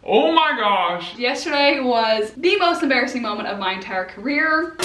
Oh my gosh. Yesterday was the most embarrassing moment of my entire career.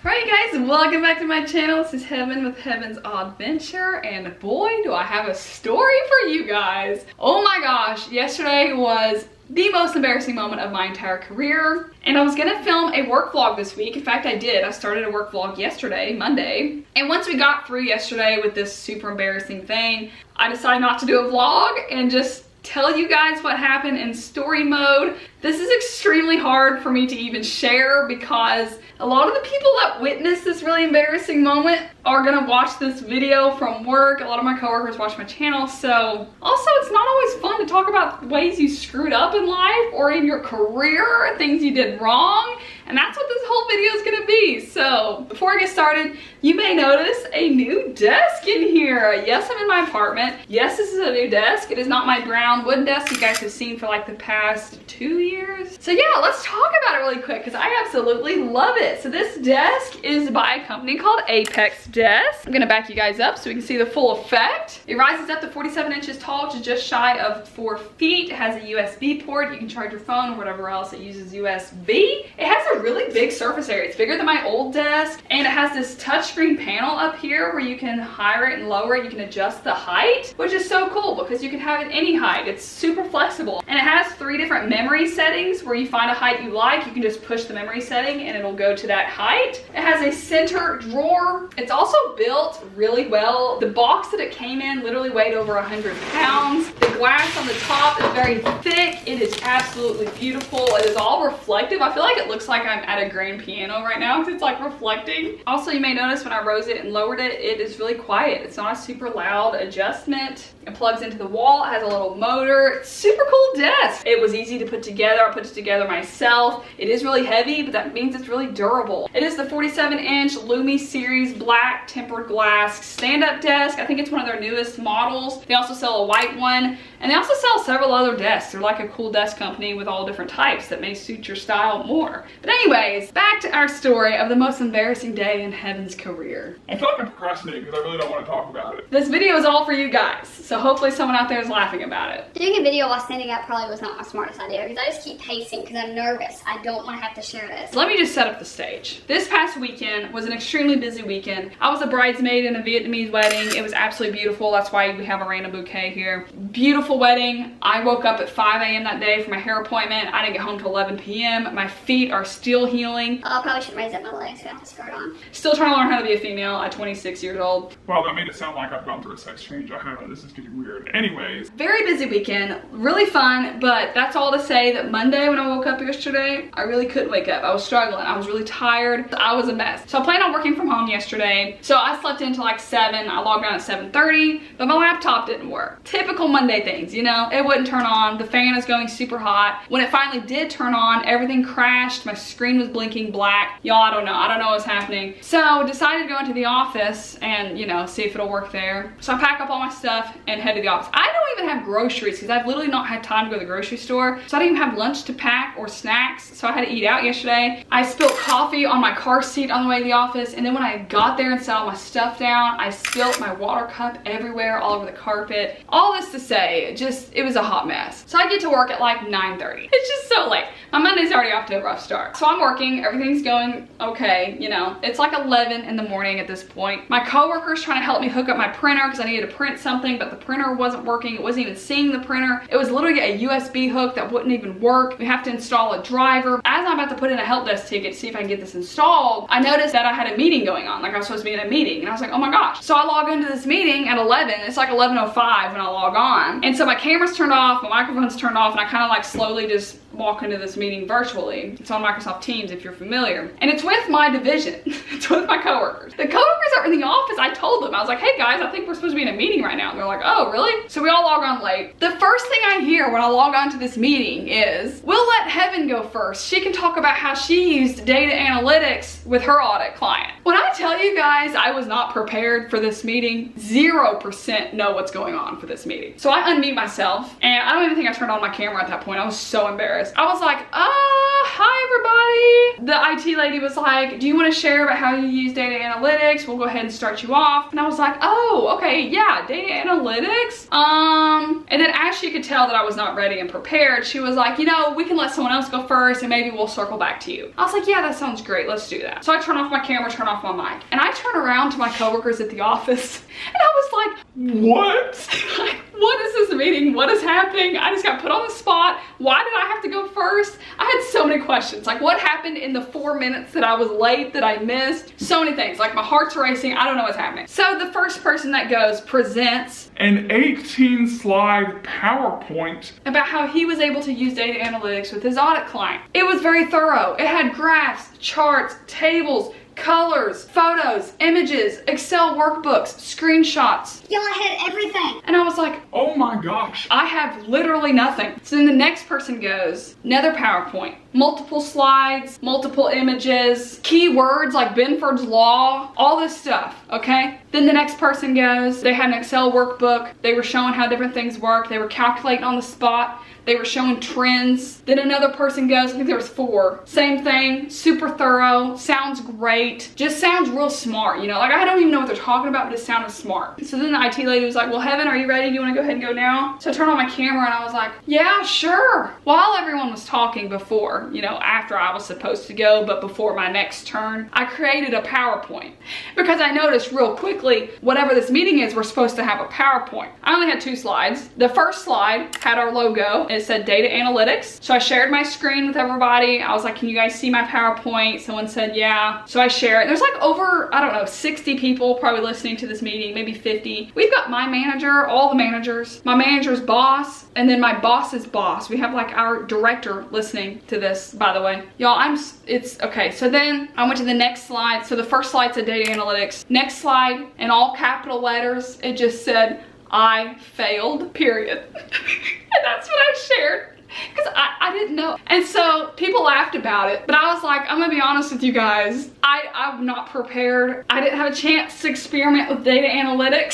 Alright guys, welcome back to my channel. This is Heaven with Heaven's Audventure, and boy do I have a story for you guys. Oh my gosh, yesterday was the most embarrassing moment of my entire career, and I was gonna film a work vlog this week. In fact, I did. I started a work vlog yesterday, Monday, and once we got through yesterday with this super embarrassing thing, I decided not to do a vlog and just tell you guys what happened in story mode. This is extremely hard for me to even share because a lot of the people that witnessed this really embarrassing moment are gonna watch this video from work. A lot of my coworkers watch my channel, so also it's not always fun to talk about ways you screwed up in life or in your career, things you did wrong, and that's what this whole video is gonna be. So before I get started, you may notice a new desk in here. Yes, I'm in my apartment. Yes, this is a new desk. It is not my brown wooden desk you guys have seen for like the past 2 years. So yeah, let's talk about it really quick because I absolutely love it. So this desk is by a company called Apex Desk. I'm gonna back you guys up so we can see the full effect. It rises up to 47 inches tall, which is just shy of 4 feet. It has a USB port. You can charge your phone or whatever else. It uses USB. It has a really big surface area. It's bigger than my old desk, and it has this touchscreen panel up here where you can higher it and lower it. You can adjust the height, which is so cool because you can have it any height. It's super flexible, and it has 3 different memory settings where you find a height you like. You can just push the memory setting and it'll go to that height. It has a center drawer. It's also built really well. The box that it came in literally weighed over 100 pounds. The glass on the top is very thick. It is absolutely beautiful. It is all reflective. I feel like it looks like I'm at a grand piano right now because it's like reflecting. Also, you may notice when I rose it and lowered it, it is really quiet. It's not a super loud adjustment. It plugs into the wall. It has a little motor. It's super cool desk. It was easy to put together. I put it together myself. It is really heavy, but that means it's really durable. It is the 47-inch Lumi Series black tempered glass stand-up desk. I think it's one of their newest models. They also sell a white one, and they also sell several other desks. They're like a cool desk company with all different types that may suit your style more. But anyways, back to our story of the most embarrassing day in Heaven's career. I feel like I'm procrastinating because I really don't want to talk about it. This video is all for you guys, so hopefully someone out there is laughing about it. Doing a video while standing up probably was not my smartest idea because I just keep pacing because I'm nervous. I don't want to have to share this. Let me just set up the stage. This past weekend was an extremely busy weekend. I was a bridesmaid in a Vietnamese wedding. It was absolutely beautiful. That's why we have a random bouquet here. Beautiful wedding. I woke up at 5 a.m. that day for my hair appointment. I didn't get home till 11 p.m. My feet are still healing. I probably shouldn't raise up my legs. I have to skirt on. Still trying to learn how to be a female at 26 years old. Wow, that made it sound like I've gone through a sex change. I haven't. This is getting weird. Anyways. Very busy weekend. Really fun, but that's all to say that Monday when I woke up yesterday, I really couldn't wake up. I was struggling. I was really tired. I was a mess. So I planned on working from home yesterday. So I slept in until like 7. I logged on at 7:30, but my laptop didn't work. Typical Monday things, you know? It wouldn't turn on. The fan is going super hot. When it finally did turn on, everything crashed. My screen was blinking black. Y'all, I don't know. I don't know what's happening. So decided to go into the office and, you know, see if it'll work there. So I pack up all my stuff and head to the office. I don't even have groceries because I've literally not had time to go to the grocery store. So I didn't even have lunch to pack or snacks. So I had to eat out yesterday. I spilled coffee on my car seat on the way to the office. And then when I got there and set all my stuff down, I spilled my water cup everywhere, all over the carpet. All this to say, it was a hot mess. So I get to work at like 9:30. It's just so late. My Monday's already off to a rough start. So I'm working, everything's going okay, you know. It's like 11 in the morning at this point. My coworker's trying to help me hook up my printer because I needed to print something, but the printer wasn't working. It wasn't even seeing the printer. It was literally a USB hook that wouldn't even work. We have to install a driver. As I'm about to put in a help desk ticket to see if I can get this installed, I noticed that I had a meeting going on. Like I was supposed to be in a meeting, and I was like, oh my gosh. So I log into this meeting at 11. It's like 11:05 when I log on. And so my camera's turned off, my microphone's turned off, and I kind of like slowly just walk into this meeting virtually. It's on Microsoft Teams if you're familiar. And it's with my division. It's with my coworkers. The coworkers are in the office. I told them, I was like, hey guys, I think we're supposed to be in a meeting right now. And they're like, oh, really? So we all log on late. The first thing I hear when I log on to this meeting is, we'll let Heaven go first. She can talk about how she used data analytics with her audit client. When I tell you guys I was not prepared for this meeting? 0% know what's going on for this meeting. So I unmute myself, and I don't even think I turned on my camera at that point. I was so embarrassed. I was like, hi everybody. The IT lady was like, do you want to share about how you use data analytics? We'll go ahead and start you off. And I was like, oh, okay, yeah, data analytics. And then as she could tell that I was not ready and prepared, she was like, you know, we can let someone else go first and maybe we'll circle back to you. I was like, yeah, that sounds great. Let's do that. So I turn off my camera, turn off my mic, and I turn around to my coworkers at the office and I was like, what? like, what is this meeting? What is happening? I just got put on the spot. Why did I have to go first? I had so many questions. Like, what happened in the 4 minutes that I was late that I missed? So many things. Like, my heart's racing. I don't know what's happening. So the first person that goes presents an 18-slide PowerPoint about how he was able to use data analytics with his audit client. It was very thorough. It had graphs, charts, tables, colors, photos, images, Excel workbooks, screenshots. Y'all had everything. And I was like, oh my gosh. I have literally nothing. So then the next person goes, another PowerPoint, multiple slides, multiple images, keywords like Benford's Law, all this stuff, okay? Then the next person goes, they had an Excel workbook, they were showing how different things work, they were calculating on the spot, they were showing trends. Then another person goes, I think there was 4. Same thing, super thorough, sounds great, just sounds real smart, you know? Like, I don't even know what they're talking about, but it sounded smart. So then the IT lady was like, well, Heaven, are you ready? Do you want to go ahead and go now? So I turned on my camera and I was like, yeah, sure. While everyone was talking before, you know, after I was supposed to go, but before my next turn, I created a PowerPoint because I noticed real quickly, whatever this meeting is, we're supposed to have a PowerPoint. I only had 2 slides. The first slide had our logo. It said data analytics. So I shared my screen with everybody. I was like, can you guys see my PowerPoint? Someone said, yeah. So I share it. There's like over, I don't know, 60 people probably listening to this meeting, maybe 50. We've got my manager, all the managers, my manager's boss, and then my boss's boss. We have like our director listening to this, by the way. Y'all, it's okay. So then I went to the next slide. So the first slide said data analytics. Next slide, in all capital letters, it just said, I failed, period. And that's what I shared because I didn't know. And so people laughed about it, but I was like, I'm gonna be honest with you guys. I'm not prepared. I didn't have a chance to experiment with data analytics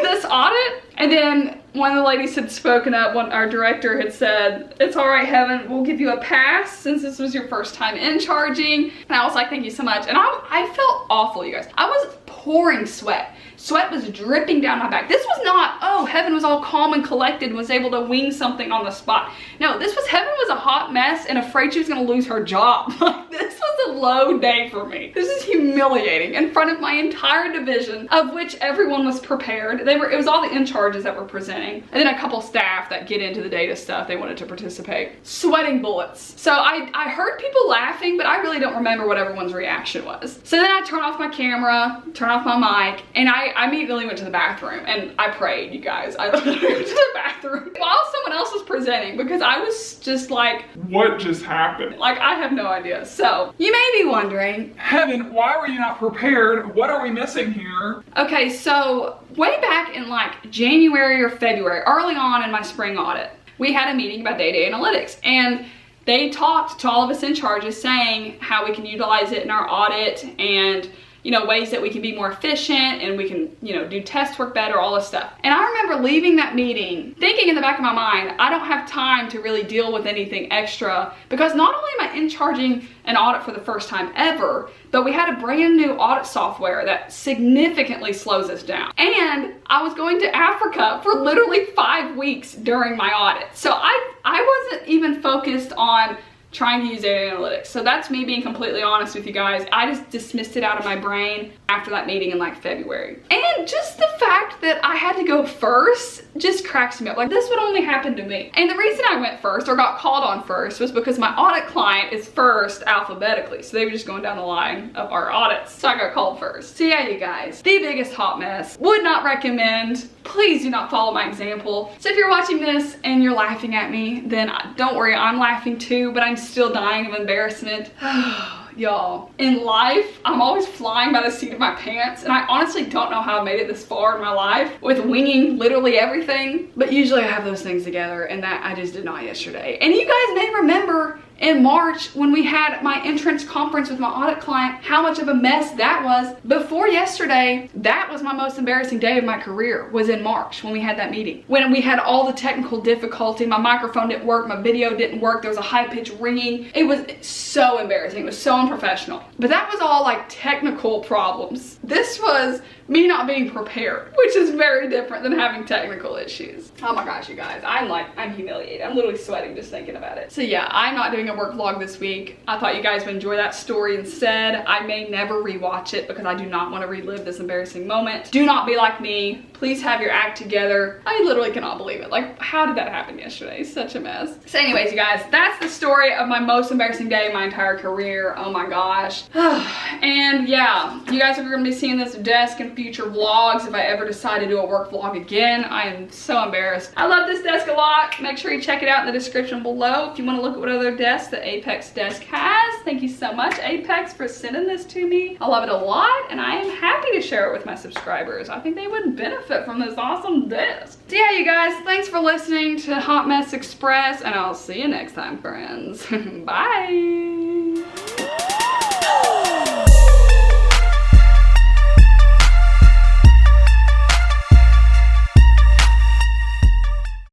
this audit. And then one of the ladies had spoken up, our director had said, it's all right, Heaven, we'll give you a pass since this was your first time in charging. And I was like, thank you so much. And I felt awful, you guys. I was pouring sweat. Sweat was dripping down my back. This was not, oh, Heaven was all calm and collected and was able to wing something on the spot. No, this was, Heaven was a hot mess and afraid she was gonna lose her job. Like, this was a low day for me. This is humiliating in front of my entire division, of which everyone was prepared. It was all the in-charges that were presenting, and then a couple staff that get into the data stuff, they wanted to participate. Sweating bullets. So I heard people laughing, but I really don't remember what everyone's reaction was. So then I turn off my camera, turn off my mic, and I immediately went to the bathroom and I prayed, you guys. I went to the bathroom while someone else was presenting because I was just like, what just happened? Like, I have no idea. So you may be wondering, Heaven, why were you not prepared? What are we missing here? Okay, so way back in like January or February, early on in my spring audit, we had a meeting about data analytics, and they talked to all of us in charges saying how we can utilize it in our audit and, you know, ways that we can be more efficient and we can, you know, do test work better, all this stuff. And I remember leaving that meeting thinking in the back of my mind, I don't have time to really deal with anything extra because not only am I in charging an audit for the first time ever, but we had a brand new audit software that significantly slows us down. And I was going to Africa for literally 5 weeks during my audit. So I wasn't even focused on trying to use data analytics. So that's me being completely honest with you guys. I just dismissed it out of my brain after that meeting in like February. And just the fact that I had to go first just cracks me up. Like, this would only happen to me. And the reason I went first or got called on first was because my audit client is first alphabetically. So they were just going down the line of our audits. So I got called first. So yeah, you guys, the biggest hot mess. Would not recommend. Please do not follow my example. So if you're watching this and you're laughing at me, then don't worry, I'm laughing too, but I'm still dying of embarrassment. Y'all, in life, I'm always flying by the seat of my pants, and I honestly don't know how I made it this far in my life with winging literally everything, but usually I have those things together, and that I just did not yesterday. And you guys may remember in March when we had my entrance conference with my audit client, how much of a mess that was. Before yesterday, that was my most embarrassing day of my career, was in March when we had that meeting. When we had all the technical difficulty, my microphone didn't work, my video didn't work, there was a high-pitched ringing. It was so embarrassing, it was so unprofessional. But that was all like technical problems. This was me not being prepared, which is very different than having technical issues. Oh my gosh, you guys, I'm humiliated. I'm literally sweating just thinking about it. So yeah, I'm not doing a work vlog this week. I thought you guys would enjoy that story instead. I may never rewatch it because I do not want to relive this embarrassing moment. Do not be like me. Please have your act together. I literally cannot believe it. Like, how did that happen yesterday? Such a mess. So anyways, you guys, that's the story of my most embarrassing day in my entire career. Oh my gosh. And yeah, you guys are going to be seeing this desk in future vlogs if I ever decide to do a work vlog again. I am so embarrassed. I love this desk a lot. Make sure you check it out in the description below if you want to look at what other desks that Apex Desk has. Thank you so much, Apex, for sending this to me. I love it a lot, and I am happy to share it with my subscribers. I think they would benefit from this awesome desk. So yeah, you guys, thanks for listening to Hot Mess Express, and I'll see you next time, friends. Bye.